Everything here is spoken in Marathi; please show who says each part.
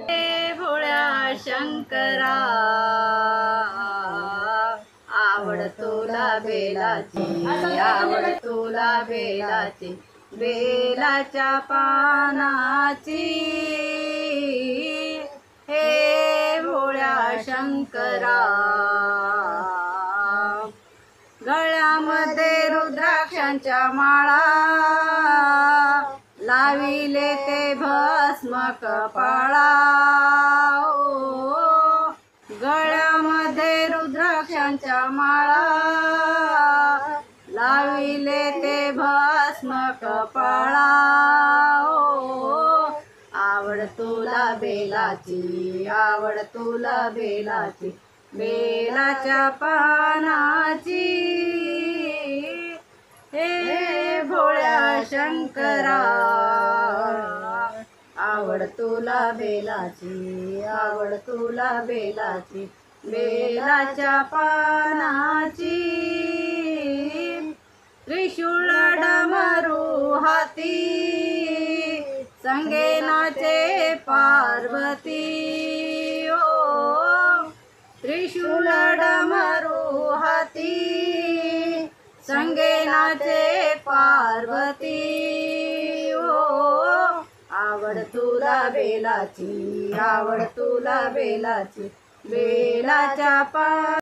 Speaker 1: हे भोळ्या शंकरा आवड तुला बेलाची, आवड तुला बेलाची, बेलाच्या पानाची। हे भोळ्या शंकरा गळ्यामध्ये रुद्राक्षांच्या माळा, लाविले ते भस्म कपाळा। गळ्यामध्ये रुद्राक्षांच्या माळा, लाविले ते भस्म कपाळा। आवड तुला बेलाची, आवड तुला बेलाची, बेलाच्या पानाची। हे भोळ्या शंकरा आवड तुला बेलाची, आवड तुला बेलाची, बेलाच्या पानाची। त्रिशूळ डमरू हाती, संगे नाचे पार्वती। त्रिशूळ डमरू हाती, संगे नाचे पार्वती। आवड तुला बेलाची, आवड तुला बेलाची, बेलाच्या